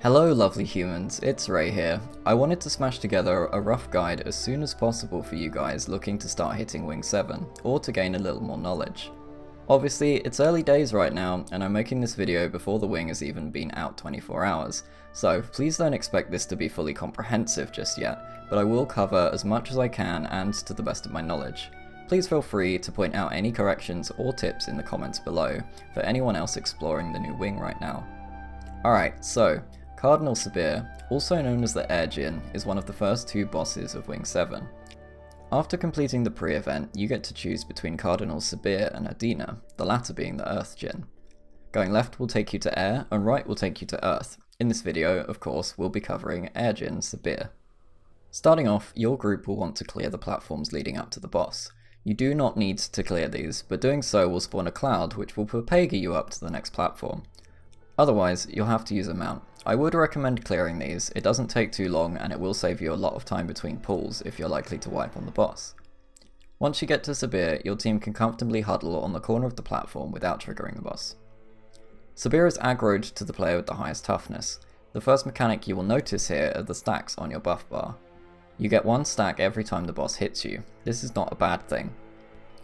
Hello lovely humans, it's Ray here. I wanted to smash together a rough guide as soon as possible for you guys looking to start hitting Wing 7, or to gain a little more knowledge. Obviously, it's early days right now, and I'm making this video before the wing has even been out 24 hours, so please don't expect this to be fully comprehensive just yet, but I will cover as much as I can and to the best of my knowledge. Please feel free to point out any corrections or tips in the comments below for anyone else exploring the new wing right now. Alright, so Cardinal Sabir, also known as the Air Djinn, is one of the first two bosses of Wing 7. After completing the pre-event, you get to choose between Cardinal Sabir and Arlena, the latter being the Earth Djinn. Going left will take you to Air, and right will take you to Earth. In this video, of course, we'll be covering Air Djinn Sabir. Starting off, your group will want to clear the platforms leading up to the boss. You do not need to clear these, but doing so will spawn a cloud which will propagate you up to the next platform. Otherwise, you'll have to use a mount. I would recommend clearing these, it doesn't take too long and it will save you a lot of time between pulls if you're likely to wipe on the boss. Once you get to Sabir, your team can comfortably huddle on the corner of the platform without triggering the boss. Sabir is aggroed to the player with the highest toughness. The first mechanic you will notice here are the stacks on your buff bar. You get one stack every time the boss hits you. This is not a bad thing.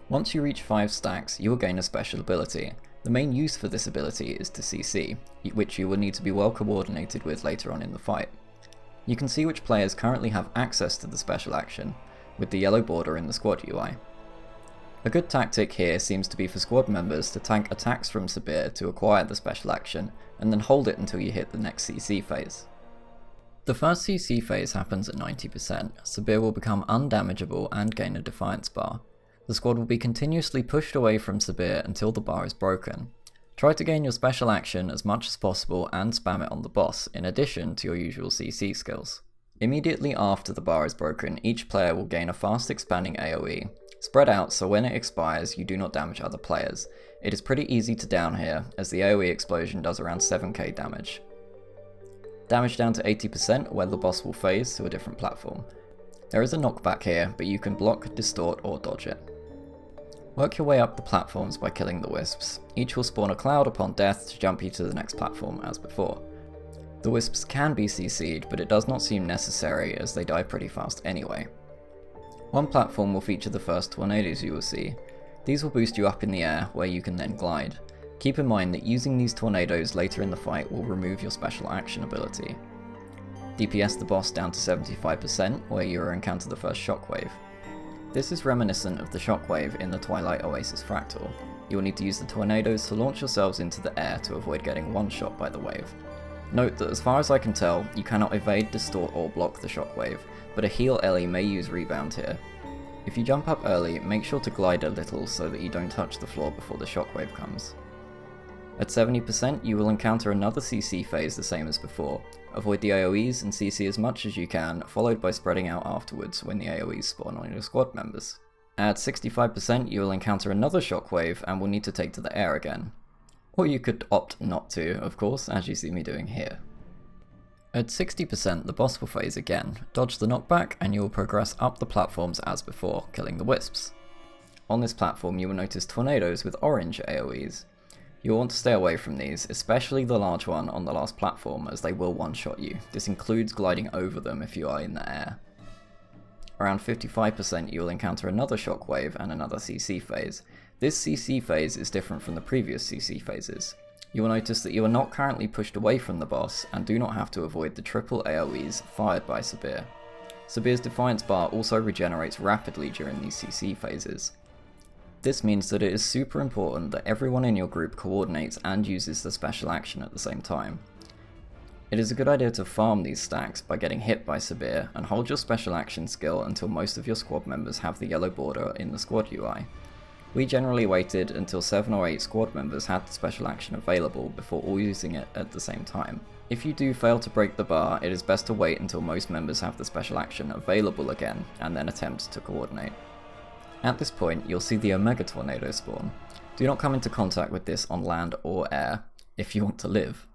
Once you reach 5 stacks, you will gain a special ability. The main use for this ability is to CC, which you will need to be well coordinated with later on in the fight. You can see which players currently have access to the special action, with the yellow border in the squad UI. A good tactic here seems to be for squad members to tank attacks from Sabir to acquire the special action, and then hold it until you hit the next CC phase. The first CC phase happens at 90%, Sabir will become undamageable and gain a defiance bar. The squad will be continuously pushed away from Sabir until the bar is broken. Try to gain your special action as much as possible and spam it on the boss, in addition to your usual CC skills. Immediately after the bar is broken, each player will gain a fast expanding AoE. Spread out so when it expires you do not damage other players. It is pretty easy to down here, as the AoE explosion does around 7k damage. Damage down to 80% where the boss will phase to a different platform. There is a knockback here, but you can block, distort or dodge it. Work your way up the platforms by killing the wisps. Each will spawn a cloud upon death to jump you to the next platform as before. The wisps can be CC'd, but it does not seem necessary as they die pretty fast anyway. One platform will feature the first tornadoes you will see. These will boost you up in the air, where you can then glide. Keep in mind that using these tornadoes later in the fight will remove your special action ability. DPS the boss down to 75%, where you will encounter the first shockwave. This is reminiscent of the shockwave in the Twilight Oasis Fractal. You will need to use the tornadoes to launch yourselves into the air to avoid getting one-shot by the wave. Note that as far as I can tell, you cannot evade, distort or block the shockwave, but a heal Ellie may use rebound here. If you jump up early, make sure to glide a little so that you don't touch the floor before the shockwave comes. At 70% you will encounter another CC phase the same as before. Avoid the AoEs and CC as much as you can, followed by spreading out afterwards when the AoEs spawn on your squad members. At 65% you will encounter another shockwave and will need to take to the air again. Or you could opt not to, of course, as you see me doing here. At 60% the boss will phase again, dodge the knockback and you will progress up the platforms as before, killing the wisps. On this platform you will notice tornadoes with orange AoEs. You'll want to stay away from these, especially the large one on the last platform, as they will one-shot you. This includes gliding over them if you are in the air. Around 55% you will encounter another shockwave and another CC phase. This CC phase is different from the previous CC phases. You will notice that you are not currently pushed away from the boss, and do not have to avoid the triple AoEs fired by Sabir. Sabir's Defiance bar also regenerates rapidly during these CC phases. This means that it is super important that everyone in your group coordinates and uses the special action at the same time. It is a good idea to farm these stacks by getting hit by Sabir and hold your special action skill until most of your squad members have the yellow border in the squad UI. We generally waited until 7 or 8 squad members had the special action available before all using it at the same time. If you do fail to break the bar, it is best to wait until most members have the special action available again and then attempt to coordinate. At this point, you'll see the Omega Tornado spawn. Do not come into contact with this on land or air, if you want to live.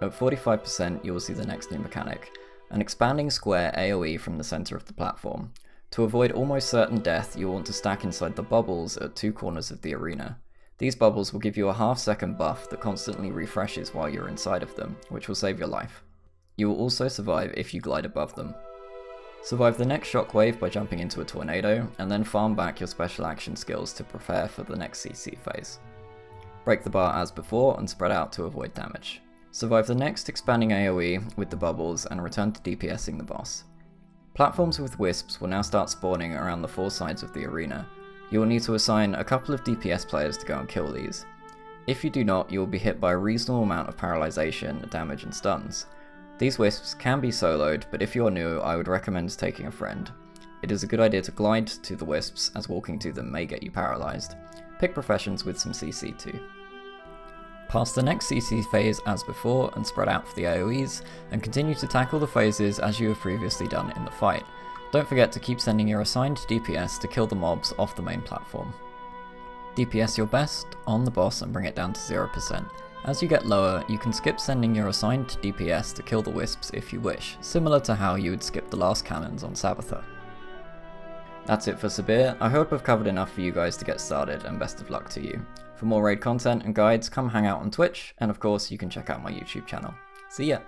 At 45%, you will see the next new mechanic, an expanding square AoE from the center of the platform. To avoid almost certain death, you'll want to stack inside the bubbles at 2 corners of the arena. These bubbles will give you a half-second buff that constantly refreshes while you're inside of them, which will save your life. You will also survive if you glide above them. Survive the next shockwave by jumping into a tornado, and then farm back your special action skills to prepare for the next CC phase. Break the bar as before and spread out to avoid damage. Survive the next expanding AoE with the bubbles and return to DPSing the boss. Platforms with wisps will now start spawning around the 4 sides of the arena. You will need to assign a couple of DPS players to go and kill these. If you do not, you will be hit by a reasonable amount of paralyzation, damage and stuns. These wisps can be soloed, but if you are new, I would recommend taking a friend. It is a good idea to glide to the wisps, as walking to them may get you paralysed. Pick professions with some CC too. Pass the next CC phase as before and spread out for the AoEs, and continue to tackle the phases as you have previously done in the fight. Don't forget to keep sending your assigned DPS to kill the mobs off the main platform. DPS your best on the boss and bring it down to 0%. As you get lower, you can skip sending your assigned DPS to kill the wisps if you wish, similar to how you would skip the last cannons on Sabir. That's it for Sabir. I hope I've covered enough for you guys to get started, and best of luck to you. For more raid content and guides, come hang out on Twitch, and of course you can check out my YouTube channel. See ya!